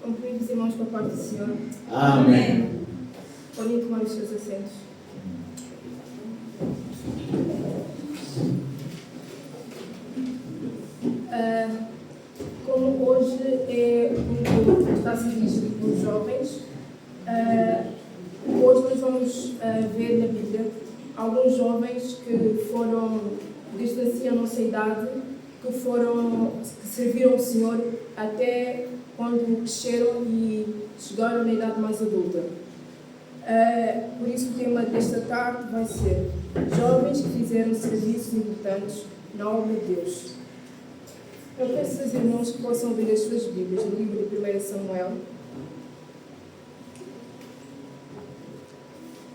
Concluímos, irmãos, com a parte do Senhor. Amém. Podem tomar os seus assentos. Como hoje é um grupo que está a ser dirigido pelos jovens, hoje nós vamos ver na Bíblia alguns jovens que foram, desde assim a nossa idade, que serviram o Senhor até quando cresceram e chegaram na idade mais adulta. Por isso o tema desta tarde vai ser jovens que fizeram serviços importantes na obra de Deus. Eu peço aos irmãos que possam abrir as suas Bíblias no livro de 1 Samuel,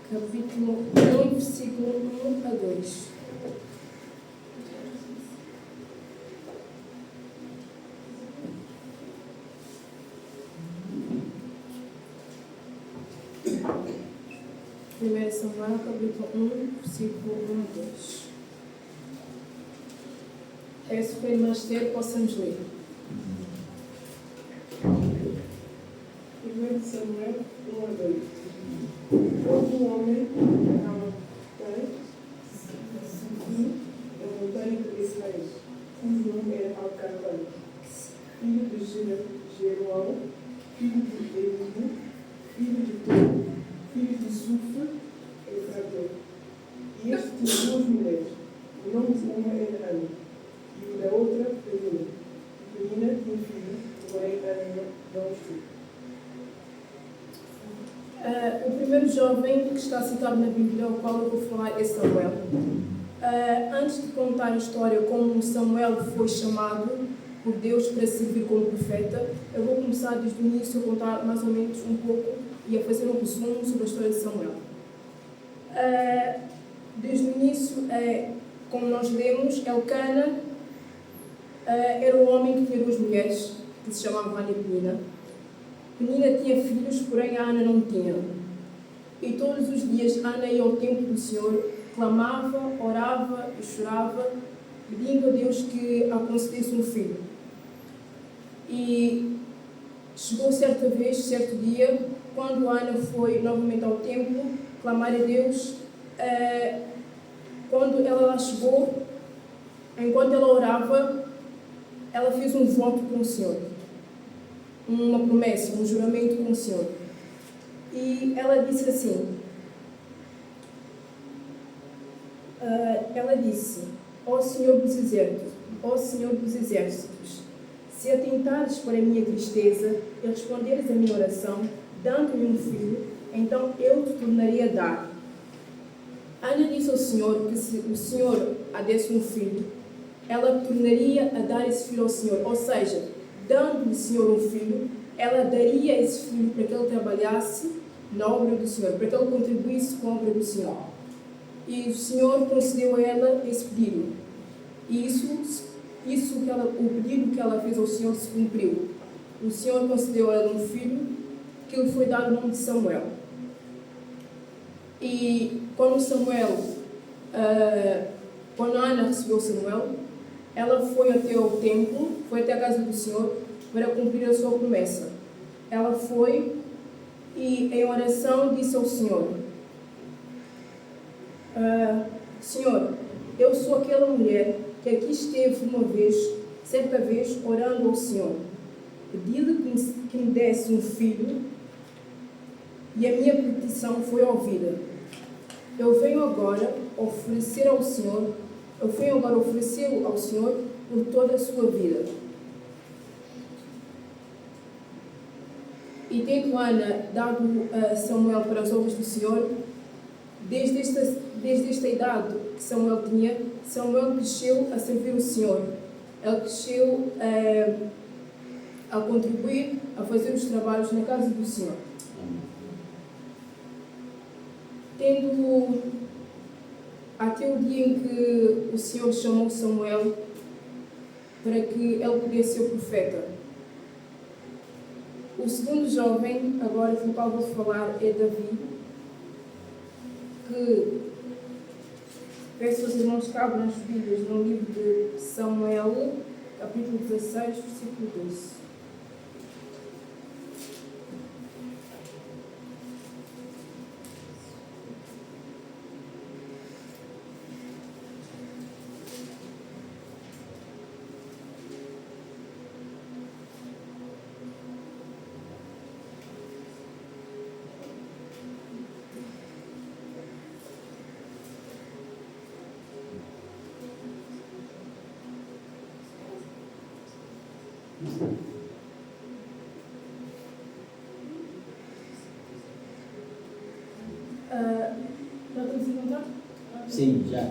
capítulo 1, versículo 1 a 2. Primeiro Samuel, capítulo 1, versículo 1 a 2. Peço que o irmão Esther possamos ler. 1 Samuel 1 a 2. Houve um homem da montanha de Israel, cujo nome era Alcatã, filho de Jeroão, filho de Eliú, filho de Tob, filho de Zufa, Efrateu. E este tinha duas mulheres. O nome de uma era Ana, e o da outra Penina. Penina tinha filho, porém Ana não os teve. O primeiro jovem que está citado na Bíblia, ao qual eu vou falar, é Samuel. Antes de contar a história como Samuel foi chamado por Deus para servir como profeta, eu vou começar desde o início a contar mais ou menos um pouco e a fazer um resumo sobre a história de Samuel. Desde o início, como nós lemos, Elcana era um homem que tinha duas mulheres, que se chamavam Ana e Penina. Penina tinha filhos, porém a Ana não tinha. E todos os dias Ana ia ao templo do Senhor, clamava, orava e chorava, pedindo a Deus que a concedesse um filho. E chegou certo dia, quando Ana foi novamente ao templo clamar a Deus, quando ela lá chegou, enquanto ela orava, ela fez um voto com o Senhor, uma promessa, um juramento com o Senhor. E ela disse assim, ó Senhor dos exércitos, se atentares para a minha tristeza e responderes a minha oração, dando-me um filho, então eu te tornarei a dar. Ana disse ao Senhor que se o Senhor a desse um filho, ela tornaria a dar esse filho ao Senhor. Ou seja, dando-lhe o Senhor um filho, ela daria esse filho para que ele trabalhasse na obra do Senhor, para que ele contribuísse com a obra do Senhor. E o Senhor concedeu a ela esse pedido. E o pedido que ela fez ao Senhor se cumpriu. O Senhor concedeu a ela um filho, que lhe foi dado o nome de Samuel. E quando Ana recebeu Samuel, ela foi até o templo, foi até a casa do Senhor para cumprir a sua promessa. Ela foi e em oração disse ao Senhor, Senhor, eu sou aquela mulher que aqui esteve certa vez, orando ao Senhor. Pedi-lhe que me desse um filho e a minha petição foi ouvida. Eu venho agora oferecê-lo ao Senhor por toda a sua vida. E tendo Ana dado Samuel para as obras do Senhor, desde esta idade que Samuel tinha, Samuel cresceu a servir o Senhor. Ele cresceu a contribuir, a fazer os trabalhos na casa do Senhor. Tendo até o dia em que o Senhor chamou Samuel para que ele pudesse ser o profeta. O segundo jovem, agora com o qual vou falar, é Davi, que peço aos irmãos que abram as Bíblias no livro de Samuel, capítulo 16, versículo 12. Já estamos a encontrar? Sim, já.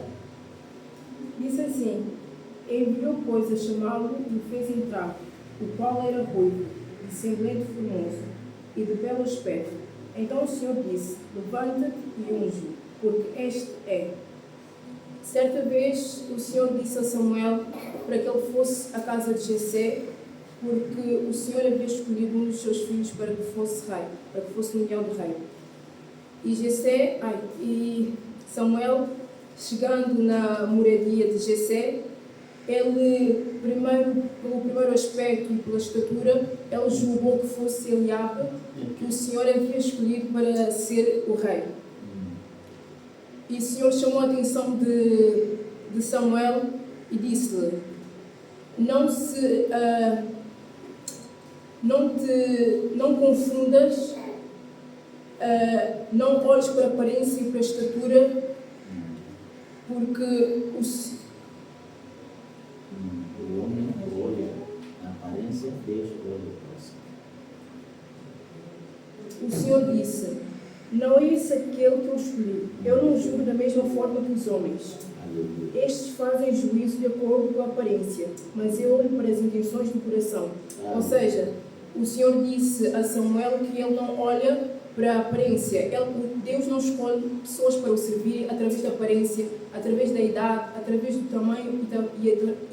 Disse assim: enviou, pois, a chamá-lo e o fez entrar, o qual era ruivo, de semblante formoso e de belo aspecto. Então o Senhor disse: levanta-te e unge, porque este é. Certa vez o Senhor disse a Samuel para que ele fosse à casa de Jessé, porque o Senhor havia escolhido um dos seus filhos para que fosse rei, para que fosse nomeado rei. E Samuel, chegando na moradia de Jessé, ele, pelo primeiro aspecto e pela estatura, ele julgou que fosse Eliabe, que o Senhor havia escolhido para ser o rei. E o Senhor chamou a atenção de Samuel e disse-lhe: não confundas, não olhes para a aparência e para a estatura, porque O homem olha a aparência, Deus olha o coração. o Senhor disse: não é esse aquele que eu escolhi. Eu não julgo da mesma forma que os homens. Aleluia. Estes fazem juízo de acordo com a aparência, mas eu olho para as intenções do coração. Ou seja, o Senhor disse a Samuel que ele não olha para a aparência. Deus não escolhe pessoas para o servir através da aparência, através da idade, através do tamanho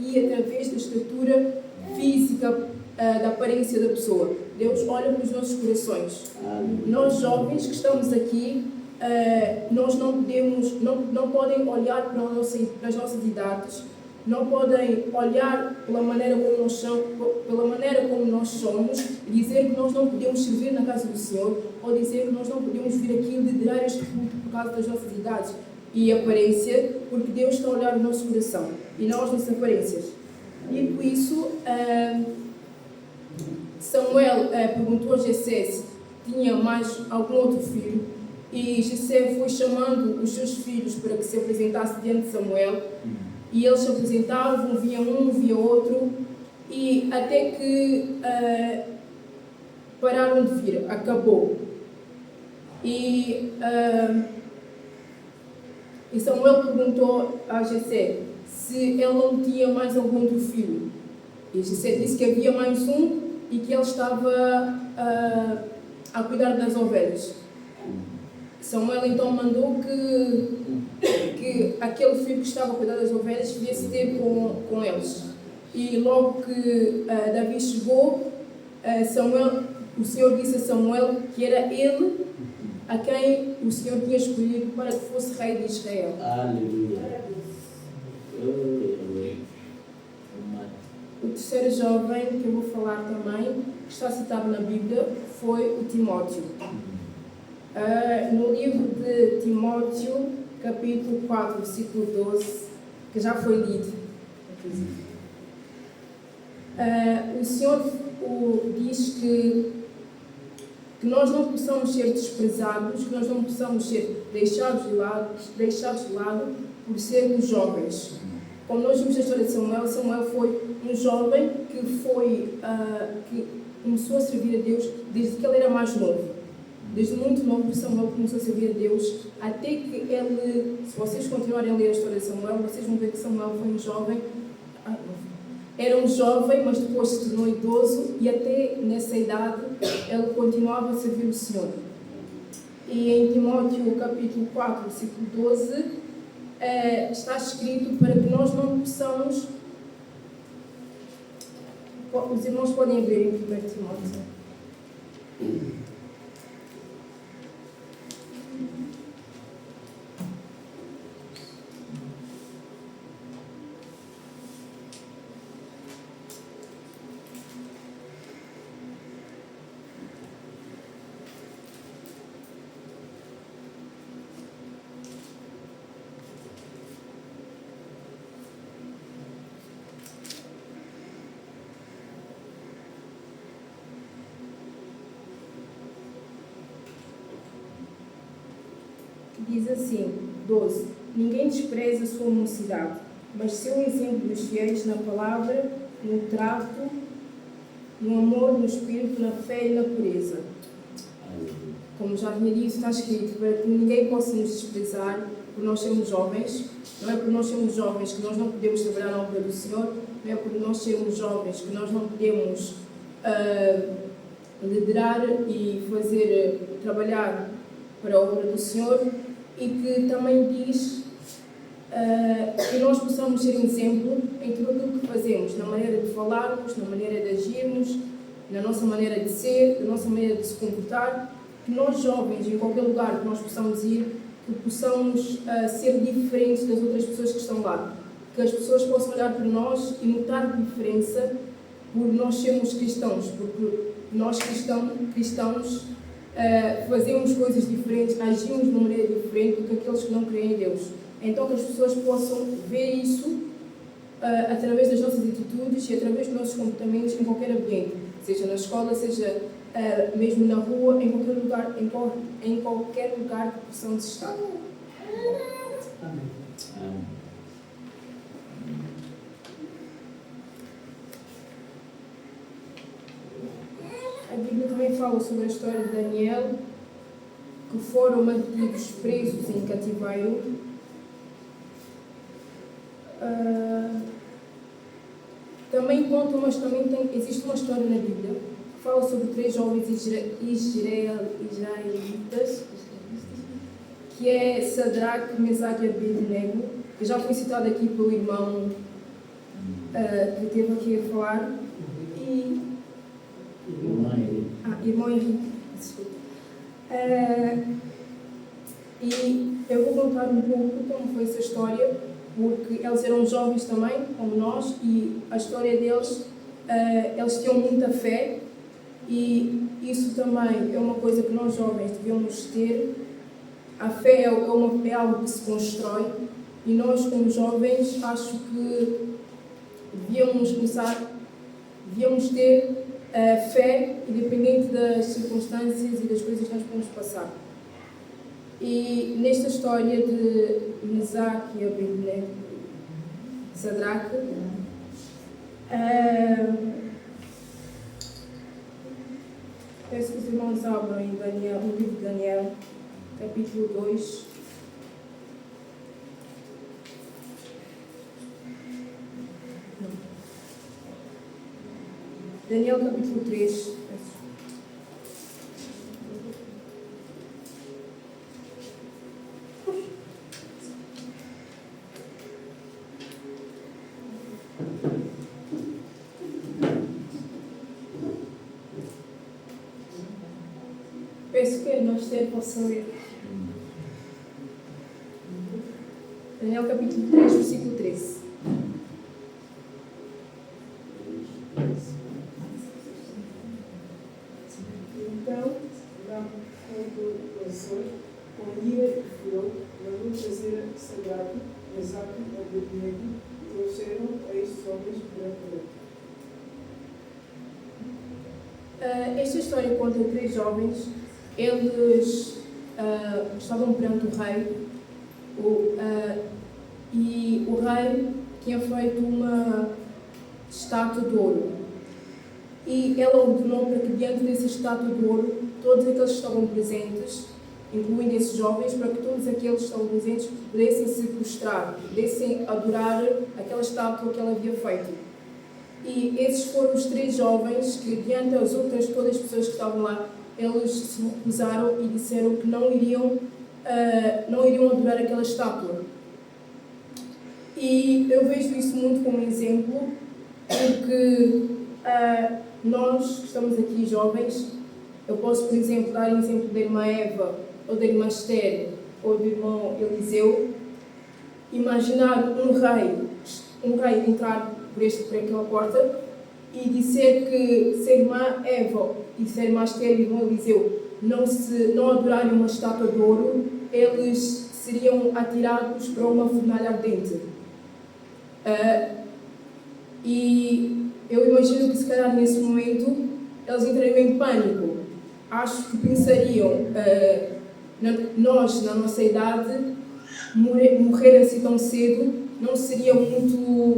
e através da estatura física, da aparência da pessoa. Deus olha para os nossos corações. Nós jovens que estamos aqui, nós não podem olhar para as nossas idades, não podem olhar pela maneira como nós somos e dizer que nós não podemos servir na casa do Senhor, ou dizer que nós não podemos vir aqui liderar este culto por causa das nossas idades e aparência, porque Deus está a olhar o nosso coração e não as nossas aparências. Dito isso, Samuel perguntou a Jessé se tinha mais algum outro filho, e Jessé foi chamando os seus filhos para que se apresentassem diante de Samuel, e eles se apresentavam, via um, via outro, e até que pararam de vir, acabou. E Samuel perguntou a Jessé se ele não tinha mais algum outro filho, e Jessé disse que havia mais um e que ele estava a cuidar das ovelhas. Samuel então mandou que aquele filho que estava a cuidar das ovelhas viesse ter com eles. E logo que Davi chegou, o Senhor disse a Samuel que era ele a quem o Senhor tinha escolhido para que fosse rei de Israel. Aleluia. O terceiro jovem que eu vou falar também, que está citado na Bíblia, foi o Timóteo. No livro de Timóteo, capítulo 4, versículo 12, que já foi lido, o Senhor diz que nós não possamos ser desprezados, que nós não possamos ser deixados de lado por sermos jovens. Como nós vimos na história de Samuel foi um jovem que começou a servir a Deus desde que ele era mais novo. Desde muito novo, Samuel começou a servir a Deus, até que ele, se vocês continuarem a ler a história de Samuel, vocês vão ver que Samuel foi um jovem, era um jovem, mas depois se tornou idoso, e até nessa idade ele continuava a servir o Senhor. E em Timóteo capítulo 4, versículo 12, está escrito para que nós não possamos... Os irmãos podem abrir em 1 Timóteo. Diz assim, 12. Ninguém despreza a sua mocidade, mas seu exemplo dos fiéis na palavra, no trato, no amor, no espírito, na fé e na pureza. Como já tinha dito, está escrito para que ninguém possa nos desprezar por nós sermos jovens. Não é por nós sermos jovens que nós não podemos trabalhar na obra do Senhor, não é por nós sermos jovens que nós não podemos liderar e trabalhar para a obra do Senhor, e que também diz que nós possamos ser um exemplo em tudo aquilo que fazemos, na maneira de falarmos, na maneira de agirmos, na nossa maneira de ser, na nossa maneira de se comportar, que nós jovens, em qualquer lugar que nós possamos ir, que possamos ser diferentes das outras pessoas que estão lá, que as pessoas possam olhar para nós e notar a diferença por nós sermos cristãos, porque nós cristãos fazemos coisas diferentes, agimos de uma maneira diferente do que aqueles que não creem em Deus. Então que as pessoas possam ver isso através das nossas atitudes e através dos nossos comportamentos em qualquer ambiente, seja na escola, seja mesmo na rua, em qualquer lugar, em qualquer lugar que possamos estar. Amém. A Bíblia também fala sobre a história de Daniel, que foram mantidos presos em cativeiro. Também conta, mas também existe uma história na Bíblia que fala sobre 3 jovens israelitas, que é Sadraque, Mesaque e Abednego, que já foi citado aqui pelo irmão que esteve aqui a falar. Irmão Henrique, desculpa. E eu vou contar um pouco como foi essa história, porque eles eram jovens também, como nós, e a história deles, eles tinham muita fé, e isso também é uma coisa que nós jovens devemos ter. A fé é algo que se constrói, e nós, como jovens, acho que devíamos ter fé, independente das circunstâncias e das coisas que nós podemos passar. E nesta história de Mesaque e Abednego, Sadraque, peço que os irmãos abram em Daniel, no livro de Daniel, capítulo 2. Daniel, capítulo 3. Peço que nós possam ler. Daniel, capítulo 3, versículo 13. Então, Nabucodonosor, com ira e furor, mandou trazer Sadraque, Mesaque e Abednego, e trouxeram a estes homens perante ele. Esta história conta 3 jovens. Eles estavam perante o rei, e o rei tinha feito uma estátua de ouro. E ela ordenou para que diante dessa estátua de ouro, todos aqueles que estavam presentes, incluindo esses jovens, para que todos aqueles que estavam presentes pudessem se prostrar, pudessem adorar aquela estátua que ela havia feito. E esses foram os 3 jovens que, diante das outras todas as pessoas que estavam lá, eles se recusaram e disseram que não iriam adorar aquela estátua. E eu vejo isso muito como exemplo, porque nós que estamos aqui jovens, Eu posso, por exemplo, dar o exemplo da irmã Eva, ou da irmã Esther, ou do irmão Eliseu. Imaginar um rei entrar por aquela porta e dizer que se a irmã Eva e se a irmã Esther e o irmão Eliseu não adorarem uma estátua de ouro, eles seriam atirados para uma fornalha ardente. E eu imagino que se calhar nesse momento eles entrariam em pânico. Acho que pensariam, nós na nossa idade, morrer assim tão cedo não seria muito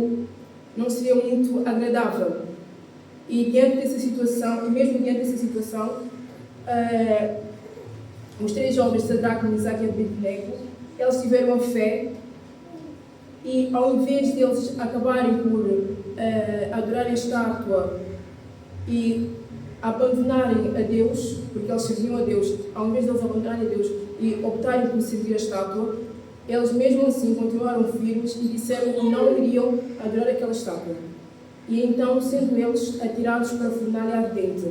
agradável. E diante dessa situação, os 3 jovens, Sadraque, Mesaque e Abednego, eles tiveram a fé e, ao invés de eles acabarem por adorar a estátua e abandonarem a Deus, porque eles serviam a Deus, ao invés de eles abandonarem a Deus e optarem por servir a estátua, eles mesmo assim continuaram firmes e disseram que não iriam adorar aquela estátua. E então, sendo eles atirados para a fornalha ardente.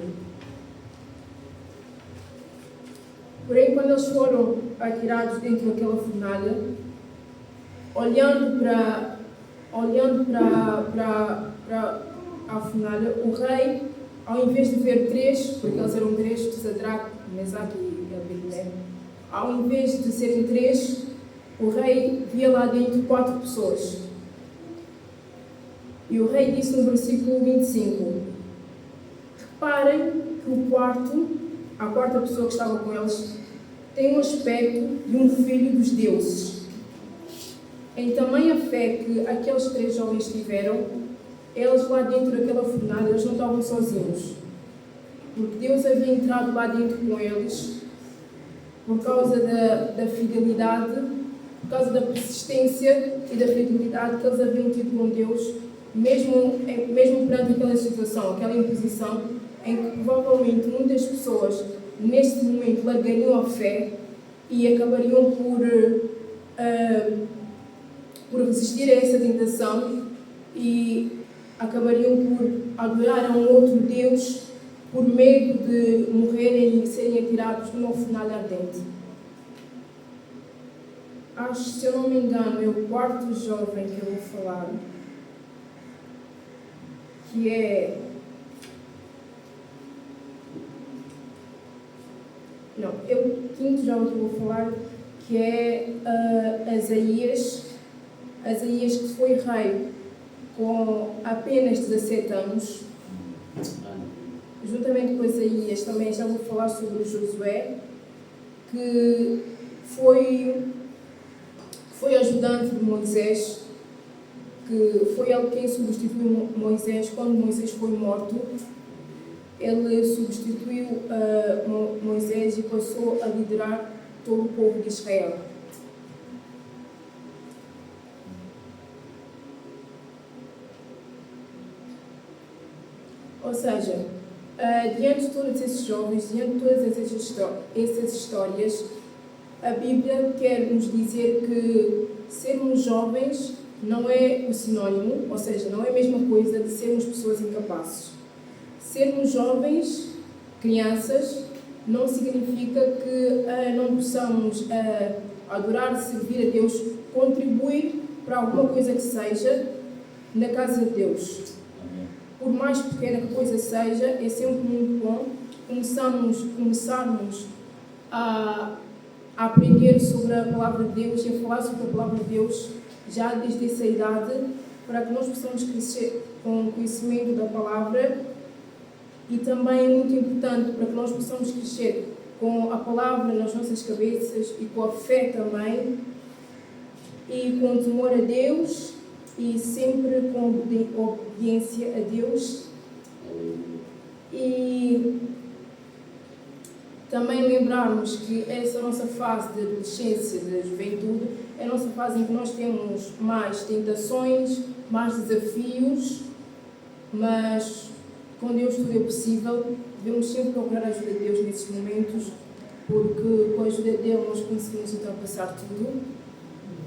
Porém, quando eles foram atirados dentro daquela fornalha, olhando para a fornalha, o rei, ao invés de ver 3, porque eles eram 3, Sadraque, Mesaque e Abednego, ao invés de serem 3, o rei via lá dentro 4 pessoas. E o rei disse no versículo 25: reparem que a quarta pessoa que estava com eles, tem um aspecto de um filho dos deuses. Em tamanha fé que aqueles 3 jovens tiveram, eles lá dentro daquela fornalha, eles não estavam sozinhos. Porque Deus havia entrado lá dentro com eles, por causa da fidelidade, por causa da persistência e da fidelidade que eles haviam tido com Deus, mesmo perante aquela situação, aquela imposição, em que provavelmente muitas pessoas, neste momento, largariam a fé e acabariam por resistir a essa tentação e acabariam por adorar a um outro Deus por medo de morrerem e serem atirados numa fornalha ardente. Acho, se eu não me engano, é o 4º jovem que eu vou falar, que é... Não, é o 5º jovem que eu vou falar, que é Asaías, que foi rei com apenas 17 anos. Juntamente com Asaías também já vou falar sobre Josué, que foi ajudante de Moisés, que foi ele quem substituiu Moisés quando Moisés foi morto. Ele substituiu Moisés e passou a liderar todo o povo de Israel. Ou seja, diante de todos esses jovens, diante de todas essas histórias, a Bíblia quer nos dizer que sermos jovens não é o sinónimo, ou seja, não é a mesma coisa de sermos pessoas incapazes. Sermos jovens, crianças, não significa que não possamos adorar, servir a Deus, contribuir para alguma coisa que seja na casa de Deus. Por mais pequena que a coisa seja, é sempre muito bom começarmos a aprender sobre a Palavra de Deus e a falar sobre a Palavra de Deus já desde essa idade, para que nós possamos crescer com o conhecimento da Palavra. E também é muito importante para que nós possamos crescer com a Palavra nas nossas cabeças e com a fé também, e com o temor a Deus e sempre com obediência a Deus. E também lembrarmos que essa nossa fase de adolescência, de juventude, é a nossa fase em que nós temos mais tentações, mais desafios, mas com Deus tudo é possível. Devemos sempre procurar a ajuda de Deus nesses momentos, porque com a ajuda dele nós conseguimos ultrapassar tudo.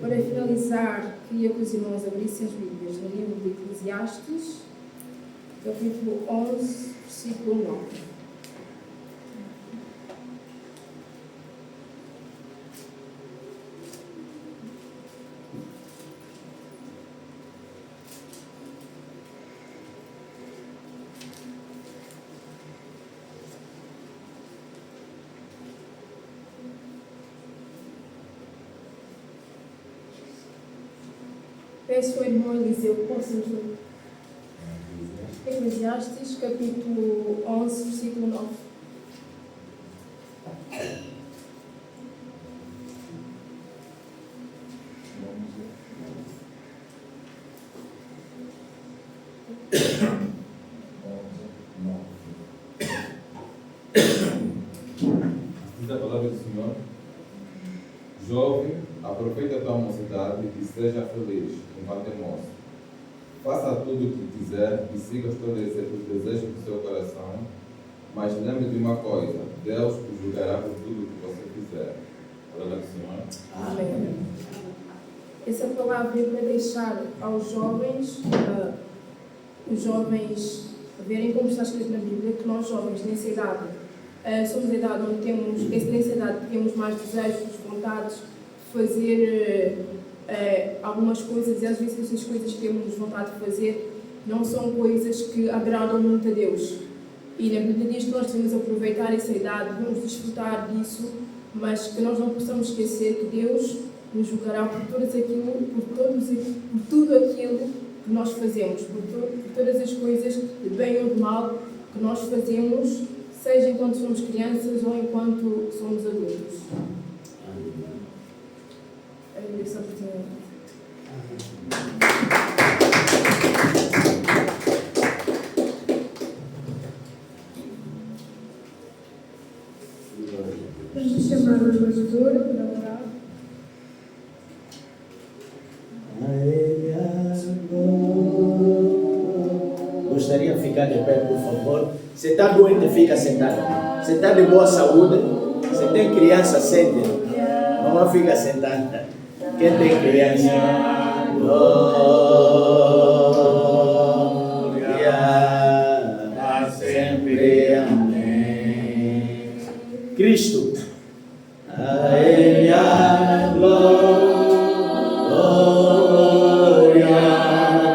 Para finalizar, queria que os irmãos abrissem as Bíblias no livro de Eclesiastes, capítulo 11, versículo 9. Peço ao irmão Eliseu, posso nos ler? Eclesiastes, capítulo 11, versículo 9. Diz a palavra do Senhor: Jovem, aproveita a tua mocidade e seja feliz enquanto é moço. Faça tudo o que quiser e siga os desejos do seu coração, mas lembre de uma coisa: Deus o julgará por tudo o que você fizer. Palavra do Senhor. Amém. Essa palavra é para deixar aos jovens, os jovens verem como está escrito na Bíblia, que nós jovens, nessa idade, somos a idade onde temos, nessa idade temos mais desejos, vontades de fazer algumas coisas, e às vezes essas coisas que temos vontade de fazer não são coisas que agradam muito a Deus. E na Bíblia diz que nós devemos aproveitar essa idade, devemos desfrutar disso, mas que nós não possamos esquecer que Deus nos julgará por tudo aquilo que nós fazemos, por todas as coisas de bem ou de mal que nós fazemos, seja enquanto somos crianças ou enquanto somos adultos. Agradeço a oportunidade. Vamos chamar o ajudador para orar. Gostaria de ficar de pé, por favor. Se está doente, fica sentado. Se está de boa saúde, se tem criança, sente. Mamãe fica sentada. Quem tem criança? Glória a sempre. Amém. Cristo. A Ele a glória.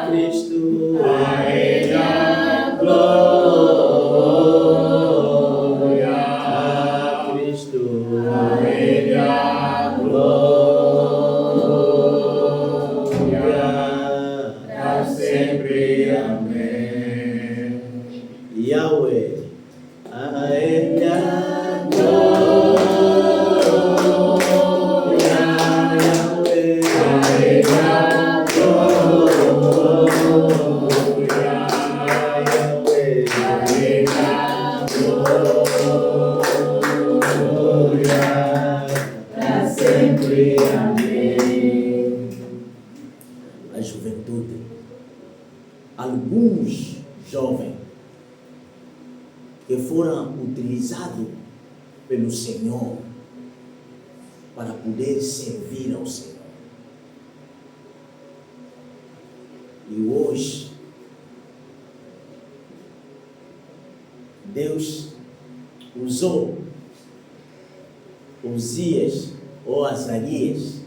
Cristo. A Ele a glória. Cristo. A Ele a glória. Para sempre. Amém. Yahweh. A Ele a glória. Yahweh. A Ele a a juventude, alguns jovens que foram utilizados pelo Senhor para poder servir ao Senhor. E hoje, Deus usou Uzias ou Azarias,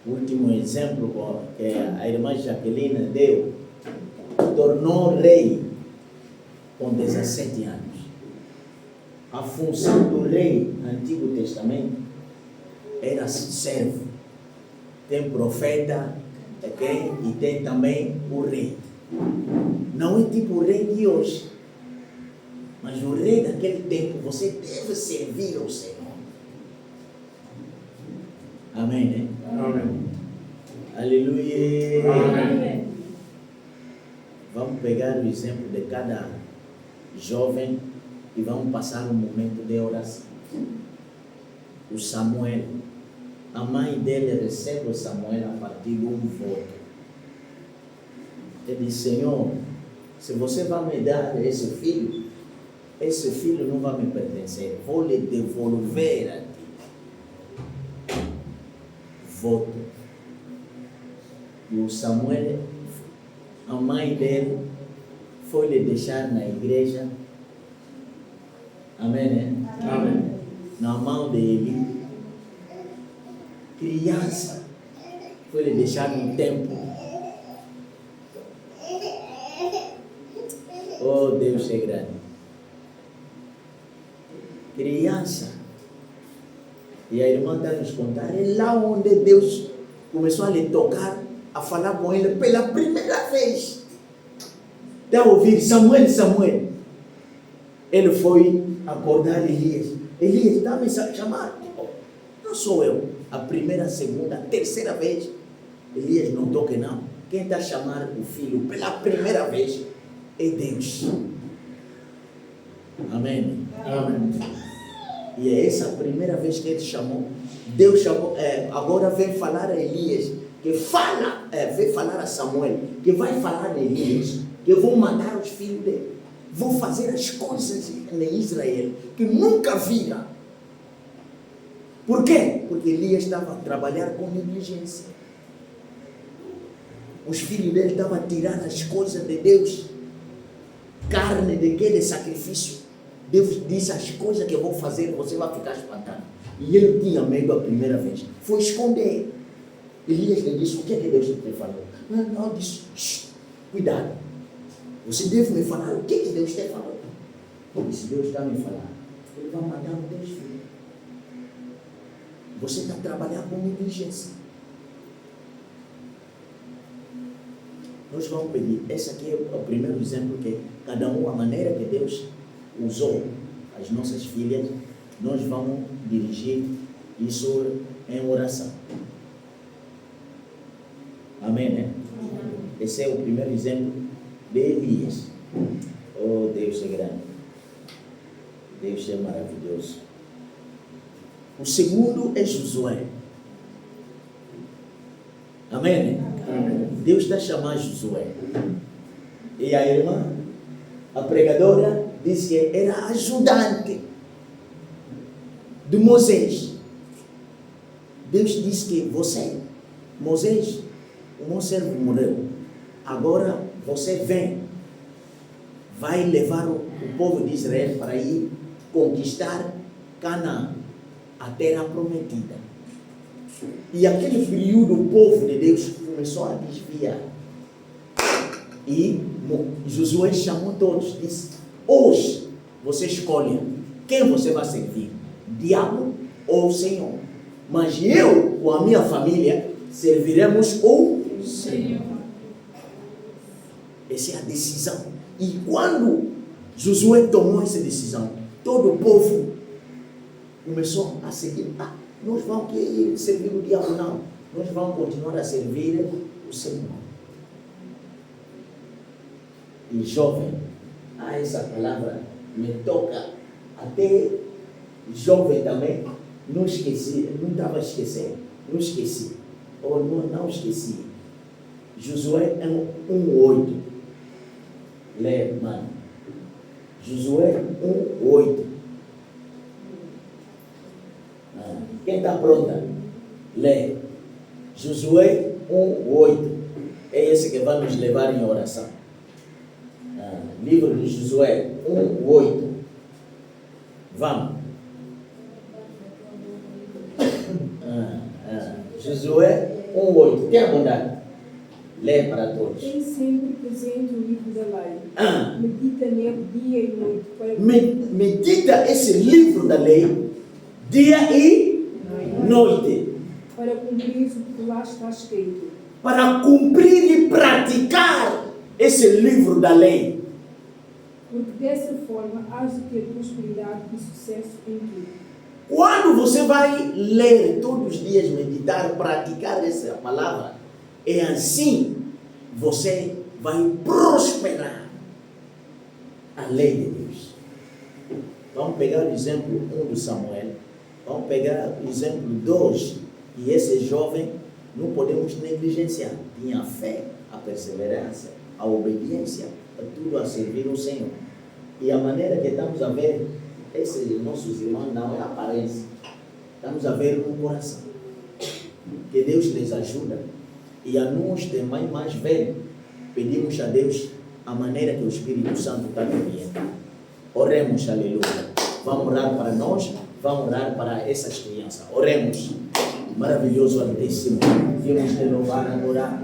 o último exemplo que a irmã Jaqueline deu, tornou rei com 17 anos. A função do rei no Antigo Testamento era servo. Tem profeta, e tem também o rei. Não é tipo o rei de hoje, mas o rei daquele tempo, você deve servir ao Senhor. Amém, né? Amém. Aleluia. Amém. Vamos pegar o exemplo de cada jovem e vamos passar um momento de oração. O Samuel, a mãe dele recebe o Samuel a partir de um voto. Ele diz: Senhor, se você vai me dar esse filho não vai me pertencer, vou lhe devolver a ti. Voto. E o Samuel, a mãe dele, foi lhe deixar na igreja. Amém, né? Amém. Na mão dele. Criança, foi lhe deixar no templo. Oh, Deus é grande. Criança. E a irmã está nos contar, é lá onde Deus começou a lhe tocar a falar com ele pela primeira vez. Está a ouvir? Samuel, Samuel. Ele foi acordar Elias. Elias, está me chamar? Não sou eu. A primeira, a segunda, a terceira vez. Elias não toca não. Quem está a chamar o filho pela primeira vez é Deus. Amém? Amém. E é essa a primeira vez que ele chamou. Deus chamou, agora vem falar a Elias, que fala, vem falar a Samuel, que vai falar a Elias, que vão matar os filhos dele. Vão fazer as coisas em Israel que nunca viram. Por quê? Porque Elias estava a trabalhar com negligência. Os filhos dele estavam a tirar as coisas de Deus. Carne daquele sacrifício. Deus disse as coisas que eu vou fazer, você vai ficar espantado. E ele tinha medo a primeira vez. Foi esconder. Elias lhe disse, o que é que Deus te falou? Não, disse, cuidado. Você deve me falar o que é que Deus te falou. Se Deus está me falando, ele vai matar os teus filhos. Você está trabalhando com negligência. Nós vamos pedir. Esse aqui é o primeiro exemplo que cada um, a maneira que Deus usou as nossas filhas, nós vamos dirigir isso em oração. Amém, né? Esse é o primeiro exemplo de Elias. Oh, Deus é grande. Deus é maravilhoso. O segundo é Josué. Amém, né? Amém. Deus está chamando Josué. E a irmã, a pregadora, disse que era ajudante de Moisés. Deus disse que você, Moisés, o meu servo morreu. Agora você vem, vai levar o povo de Israel para ir conquistar Canaã, a terra prometida. E aquele período o povo de Deus começou a desviar. E Josué chamou todos, disse, hoje você escolhe quem você vai servir, diabo ou o Senhor. Mas eu, com a minha família, serviremos o Senhor. Essa é a decisão. E quando Josué tomou essa decisão, todo o povo começou a seguir. Nós vamos servir o diabo, não. Nós vamos continuar a servir o Senhor. E jovem, essa palavra me toca. Até jovem também, não esqueci, não estava esquecendo, não esqueci. Ou não esqueci. Josué 1:8. Lê, mano. Josué 1:8. Quem está pronta? Lê. Josué 1:8. É esse que vai nos levar em oração. Livro de Josué 1:8. Vamos. Josué 1:8. Tenha bondade. Lê para todos. Tem sempre presente o livro da lei. Medita nele dia e noite. Medita esse livro da lei dia e noite. Para cumprir o que lá está escrito. Para cumprir e praticar esse livro da lei. Porque dessa forma hás de ter prosperidade e sucesso em tudo. Quando você vai ler todos os dias, meditar, praticar essa palavra, é assim você vai prosperar a lei de Deus. Vamos pegar o exemplo 1 de Samuel. Vamos pegar o exemplo 2. E esse jovem não podemos negligenciar. Tinha a fé, a perseverança, a obediência, tudo a servir ao Senhor. E a maneira que estamos a ver esses nossos irmãos não é aparência. Estamos a ver no coração. Que Deus les ajuda. E a nós, de mãe mais velho, pedimos a Deus a maneira que o Espírito Santo está nos orientando. Oremos, aleluia. Vamos orar para nós, vamos orar para essas crianças. Oremos. Maravilhoso, Altíssimo. Vimos te louvar, adorar.